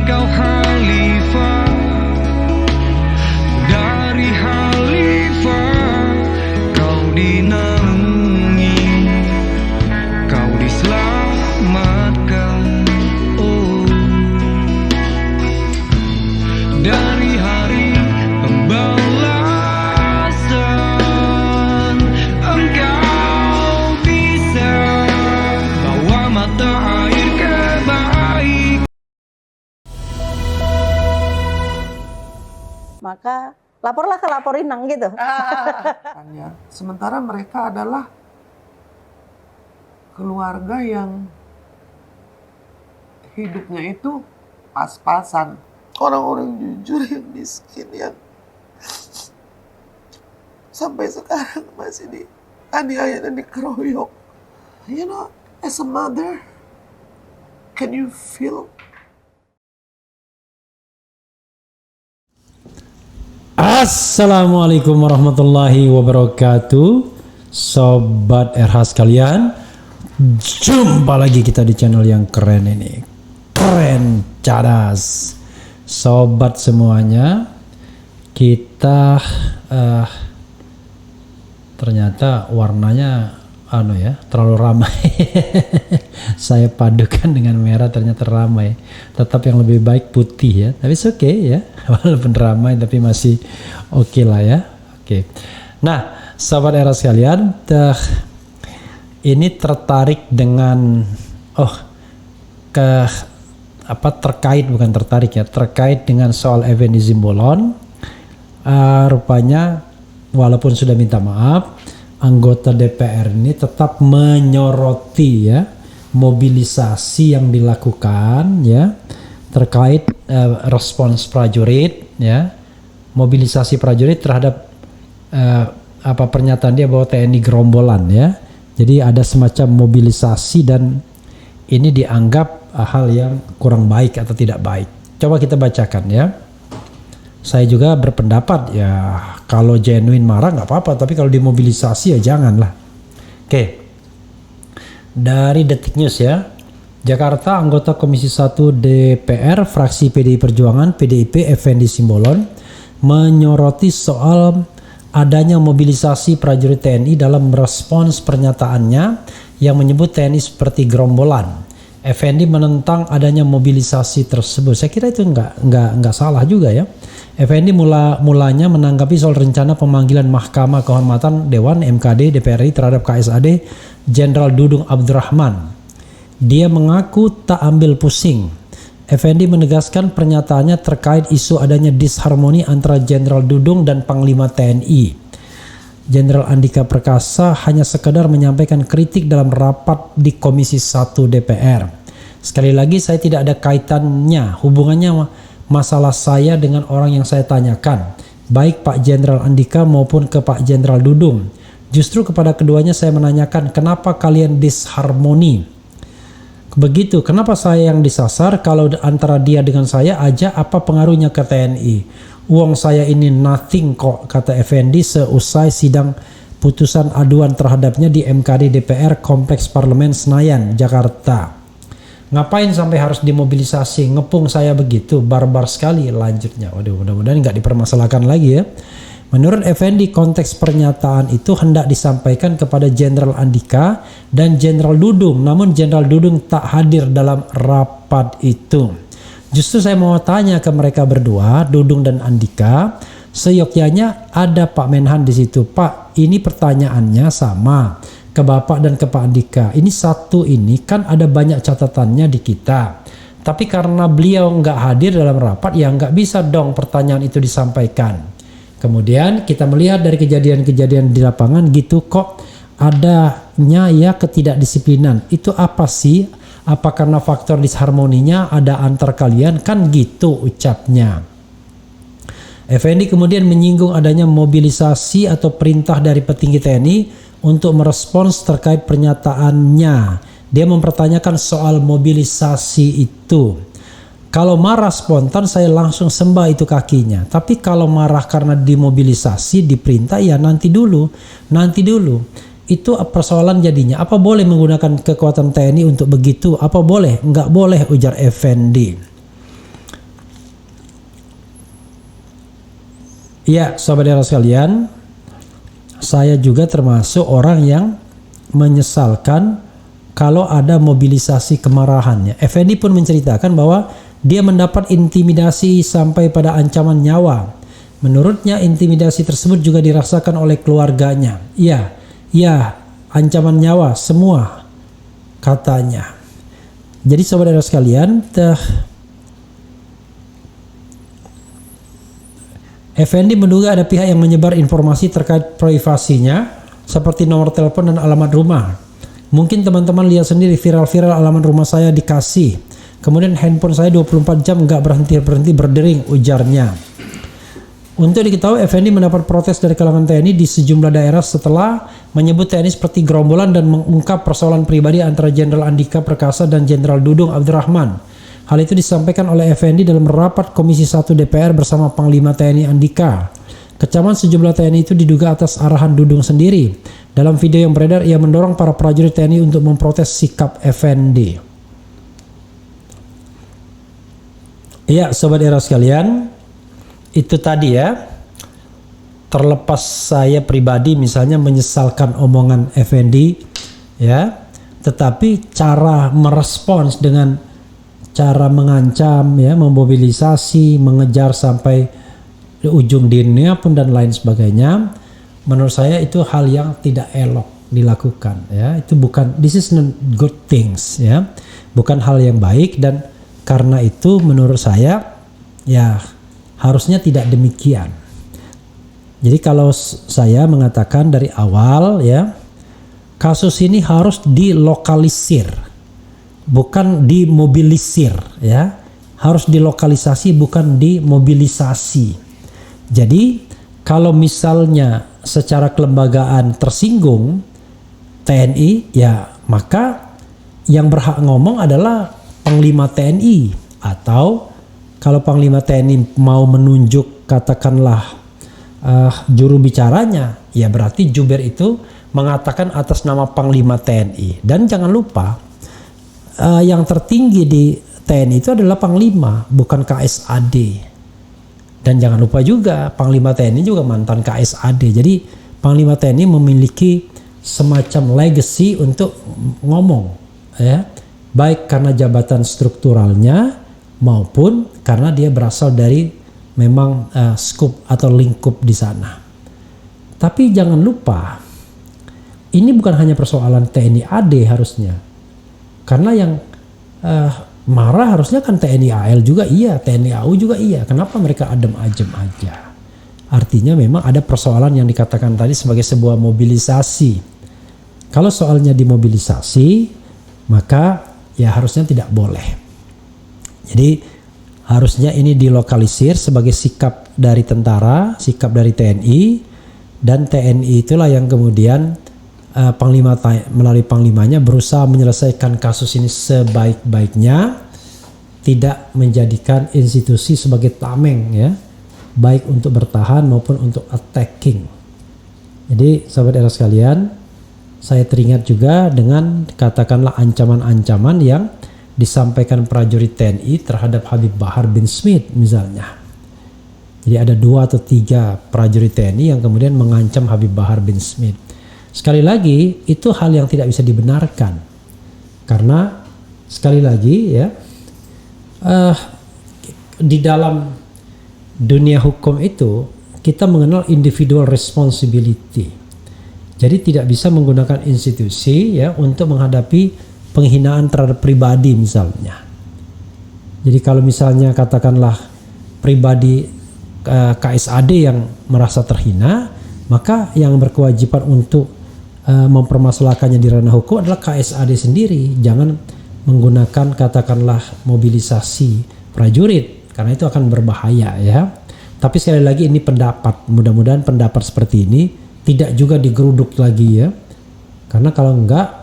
kau khalifah, dari khalifah kau dinaungi, kau diselamatkan. Oh, dari hari pembalasan engkau bisa bawa mata air kebaikan. Maka laporlah ke Laporinang gitu. Ya. Sementara mereka adalah keluarga yang hidupnya itu pas-pasan. Orang-orang jujur yang miskin yang sampai sekarang masih dianiaya dan dikeroyok. You know, as a mother, can you feel? Assalamualaikum warahmatullahi wabarakatuh, Sobat RH sekalian. Jumpa lagi kita di channel yang keren ini, keren cadas. Sobat semuanya, kita ternyata warnanya terlalu ramai. Saya padukan dengan merah, ternyata ramai. Tetap yang lebih baik putih ya, tapi it's okay ya. Walaupun ramai tapi masih oke lah ya. Oke. Nah, Sobat era sekalian, ini tertarik dengan terkait dengan soal Effendi Simbolon. Rupanya walaupun sudah minta maaf, anggota DPR ini tetap menyoroti ya mobilisasi yang dilakukan ya terkait respons prajurit ya, mobilisasi prajurit terhadap pernyataan dia bahwa TNI gerombolan ya. Jadi ada semacam mobilisasi dan ini dianggap hal yang kurang baik atau tidak baik. Coba kita bacakan ya. Saya juga berpendapat ya kalau genuine marah nggak apa-apa, tapi kalau dimobilisasi ya janganlah. Oke. Dari Detik News ya. Jakarta, anggota Komisi 1 DPR fraksi PDI Perjuangan PDIP Effendi Simbolon menyoroti soal adanya mobilisasi prajurit TNI dalam merespons pernyataannya yang menyebut TNI seperti gerombolan. Effendi menentang adanya mobilisasi tersebut. Saya kira itu nggak salah juga ya. Effendi mulanya menanggapi soal rencana pemanggilan Mahkamah Kehormatan Dewan MKD DPRI terhadap KSAD Jenderal Dudung Abdurrahman. Dia mengaku tak ambil pusing. Effendi menegaskan pernyataannya terkait isu adanya disharmoni antara Jenderal Dudung dan Panglima TNI. Jenderal Andika Perkasa hanya sekedar menyampaikan kritik dalam rapat di Komisi 1 DPR. Sekali lagi, saya tidak ada kaitannya, hubungannya masalah saya dengan orang yang saya tanyakan, baik Pak Jenderal Andika maupun ke Pak Jenderal Dudung. Justru kepada keduanya saya menanyakan kenapa kalian disharmoni. Begitu, kenapa saya yang disasar? Kalau antara dia dengan saya aja apa pengaruhnya ke TNI? Uang saya ini nothing kok, kata Effendi seusai sidang putusan aduan terhadapnya di MKD DPR Kompleks Parlemen Senayan, Jakarta. Ngapain sampai harus dimobilisasi? Ngepung saya begitu, barbar sekali lanjutnya. Waduh, mudah-mudahan nggak dipermasalahkan lagi ya. Menurut Effendi, konteks pernyataan itu hendak disampaikan kepada Jenderal Andika dan Jenderal Dudung, namun Jenderal Dudung tak hadir dalam rapat itu. Justru saya mau tanya ke mereka berdua, Dudung dan Andika, seyogyanya ada Pak Menhan di situ. Pak, ini pertanyaannya sama ke Bapak dan ke Pak Andika. Ini satu ini kan ada banyak catatannya di kita. Tapi karena beliau nggak hadir dalam rapat, ya nggak bisa dong pertanyaan itu disampaikan. Kemudian kita melihat dari kejadian-kejadian di lapangan gitu kok adanya ya ketidakdisiplinan. Itu apa sih? Apa karena faktor disharmoninya ada antar kalian? Kan gitu ucapnya. Effendi kemudian menyinggung adanya mobilisasi atau perintah dari petinggi TNI untuk merespons terkait pernyataannya. Dia mempertanyakan soal mobilisasi itu. Kalau marah spontan saya langsung sembah itu kakinya. Tapi kalau marah karena dimobilisasi, diperintah ya nanti dulu. Itu persoalan jadinya. Apa boleh menggunakan kekuatan TNI untuk begitu? Apa boleh? Enggak boleh, ujar Effendi. Iya, saudara sekalian, saya juga termasuk orang yang menyesalkan kalau ada mobilisasi kemarahan. Effendi pun menceritakan bahwa dia mendapat intimidasi sampai pada ancaman nyawa. Menurutnya intimidasi tersebut juga dirasakan oleh keluarganya. Iya, ancaman nyawa semua katanya. Jadi saudara sekalian, Effendi menduga ada pihak yang menyebar informasi terkait privasinya seperti nomor telepon dan alamat rumah. Mungkin teman-teman lihat sendiri viral-viral alamat rumah saya dikasih. Kemudian handphone saya 24 jam nggak berhenti-berhenti berdering, ujarnya. Untuk diketahui, Effendi mendapat protes dari kalangan TNI di sejumlah daerah setelah menyebut TNI seperti gerombolan dan mengungkap persoalan pribadi antara Jenderal Andika Perkasa dan Jenderal Dudung Abdurrahman. Hal itu disampaikan oleh Effendi dalam rapat Komisi 1 DPR bersama Panglima TNI Andika. Kecaman sejumlah TNI itu diduga atas arahan Dudung sendiri. Dalam video yang beredar, ia mendorong para prajurit TNI untuk memprotes sikap Effendi. Iya, sobat era sekalian, itu tadi ya. Terlepas saya pribadi misalnya menyesalkan omongan Effendi, ya, tetapi cara merespons dengan cara mengancam, ya, memobilisasi, mengejar sampai di ujung dunia pun dan lain sebagainya, menurut saya itu hal yang tidak elok dilakukan, ya. Itu bukan, this is not good things, ya, bukan hal yang baik, dan karena itu menurut saya ya harusnya tidak demikian. Jadi kalau saya mengatakan dari awal, ya, kasus ini harus dilokalisir, bukan dimobilisir, ya. Harus dilokalisasi, bukan dimobilisasi. Jadi kalau misalnya secara kelembagaan tersinggung TNI, ya maka yang berhak ngomong adalah Panglima TNI, atau kalau Panglima TNI mau menunjuk katakanlah juru bicaranya, ya berarti Juber itu mengatakan atas nama Panglima TNI. Dan jangan lupa yang tertinggi di TNI itu adalah Panglima, bukan KSAD. Dan jangan lupa juga Panglima TNI juga mantan KSAD. Jadi Panglima TNI memiliki semacam legacy untuk ngomong, ya, baik karena jabatan strukturalnya maupun karena dia berasal dari memang skup atau lingkup di sana. Tapi jangan lupa, ini bukan hanya persoalan TNI AD harusnya. Karena yang marah harusnya kan TNI AL juga iya, TNI AU juga iya. Kenapa mereka adem ajem aja? Artinya memang ada persoalan yang dikatakan tadi sebagai sebuah mobilisasi. Kalau soalnya dimobilisasi, maka ya harusnya tidak boleh. Jadi harusnya ini dilokalisir sebagai sikap dari tentara, sikap dari TNI, dan TNI itulah yang kemudian Panglima melalui Panglimanya berusaha menyelesaikan kasus ini sebaik-baiknya, tidak menjadikan institusi sebagai tameng, ya, baik untuk bertahan maupun untuk attacking. Jadi sahabat era sekalian, saya teringat juga dengan katakanlah ancaman-ancaman yang disampaikan prajurit TNI terhadap Habib Bahar bin Smith misalnya. Jadi ada 2 atau 3 prajurit TNI yang kemudian mengancam Habib Bahar bin Smith. Sekali lagi itu hal yang tidak bisa dibenarkan, karena sekali lagi ya di dalam dunia hukum itu kita mengenal individual responsibility. Jadi tidak bisa menggunakan institusi ya untuk menghadapi penghinaan terhadap pribadi misalnya. Jadi kalau misalnya katakanlah pribadi KSAD yang merasa terhina, maka yang berkewajiban untuk mempermasalahkannya di ranah hukum adalah KSAD sendiri. Jangan menggunakan katakanlah mobilisasi prajurit, karena itu akan berbahaya ya. Tapi sekali lagi ini pendapat, mudah-mudahan pendapat seperti ini tidak juga digeruduk lagi ya. Karena kalau enggak,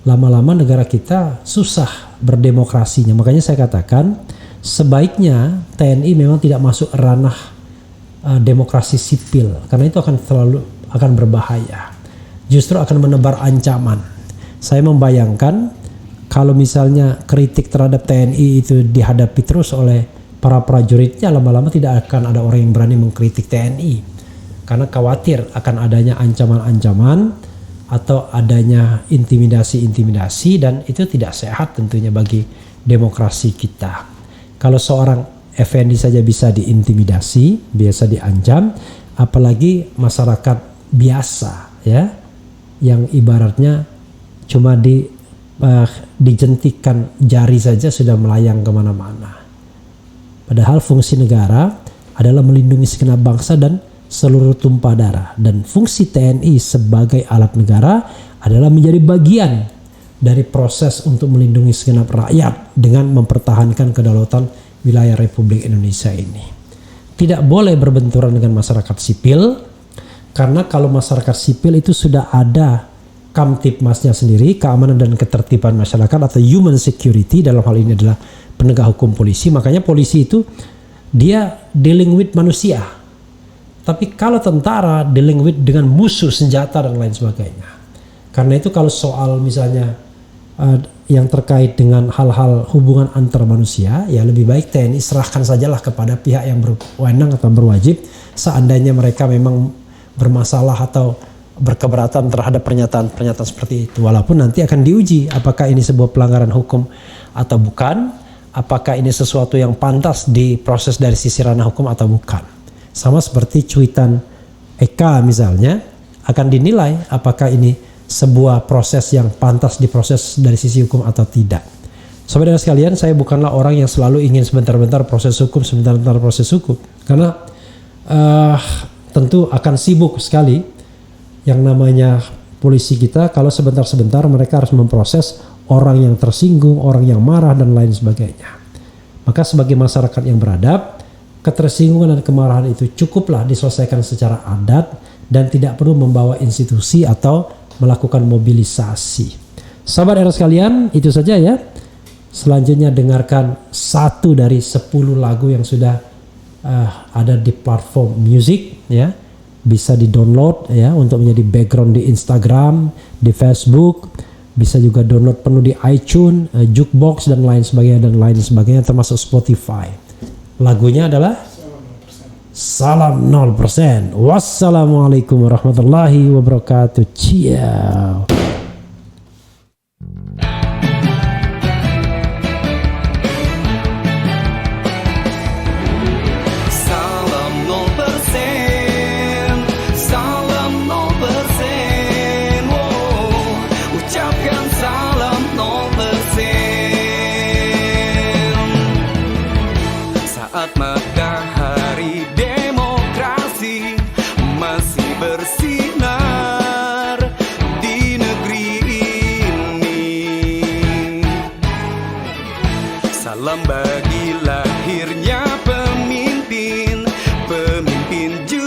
lama-lama negara kita susah berdemokrasinya. Makanya saya katakan sebaiknya TNI memang tidak masuk ranah demokrasi sipil, karena itu akan berbahaya. Justru akan menebar ancaman. Saya membayangkan kalau misalnya kritik terhadap TNI itu dihadapi terus oleh para prajuritnya lama-lama tidak akan ada orang yang berani mengkritik TNI karena khawatir akan adanya ancaman-ancaman atau adanya intimidasi-intimidasi, dan itu tidak sehat tentunya bagi demokrasi kita. Kalau seorang Effendi saja bisa diintimidasi, biasa diancam, apalagi masyarakat biasa ya, yang ibaratnya cuma dijentikan jari saja sudah melayang kemana-mana. Padahal fungsi negara adalah melindungi segenap bangsa dan seluruh tumpah darah, dan fungsi TNI sebagai alat negara adalah menjadi bagian dari proses untuk melindungi segenap rakyat dengan mempertahankan kedaulatan wilayah Republik Indonesia ini. Tidak boleh berbenturan dengan masyarakat sipil, karena kalau masyarakat sipil itu sudah ada Kamtipmasnya sendiri, keamanan dan ketertiban masyarakat atau human security, dalam hal ini adalah penegak hukum polisi. Makanya polisi itu dia dealing with manusia. Tapi kalau tentara dealing with dengan musuh, senjata dan lain sebagainya. Karena itu kalau soal misalnya yang terkait dengan hal-hal hubungan antar manusia, ya lebih baik TNI serahkan sajalah kepada pihak yang berwenang atau berwajib seandainya mereka memang bermasalah atau berkeberatan terhadap pernyataan-pernyataan seperti itu. Walaupun nanti akan diuji apakah ini sebuah pelanggaran hukum atau bukan, apakah ini sesuatu yang pantas diproses dari sisi ranah hukum atau bukan. Sama seperti cuitan Eka misalnya, akan dinilai apakah ini sebuah proses yang pantas diproses dari sisi hukum atau tidak. Saudara sekalian, saya bukanlah orang yang selalu ingin sebentar-bentar proses hukum, sebentar-bentar proses hukum. Karena tentu akan sibuk sekali yang namanya polisi kita kalau sebentar-sebentar mereka harus memproses orang yang tersinggung, orang yang marah dan lain sebagainya. Maka sebagai masyarakat yang beradab, ketersinggungan dan kemarahan itu cukuplah diselesaikan secara adat dan tidak perlu membawa institusi atau melakukan mobilisasi. Sahabat era sekalian, itu saja ya. Selanjutnya dengarkan satu dari 10 lagu yang sudah ada di platform musik ya. Bisa di-download ya untuk menjadi background di Instagram, di Facebook, bisa juga download penuh di iTunes, Jukebox dan lain sebagainya termasuk Spotify. Lagunya adalah Salam 0%. Wassalamualaikum warahmatullahi wabarakatuh. Ciao. Matahari demokrasi masih bersinar di negeri ini. Salam bagi lahirnya pemimpin, pemimpin juga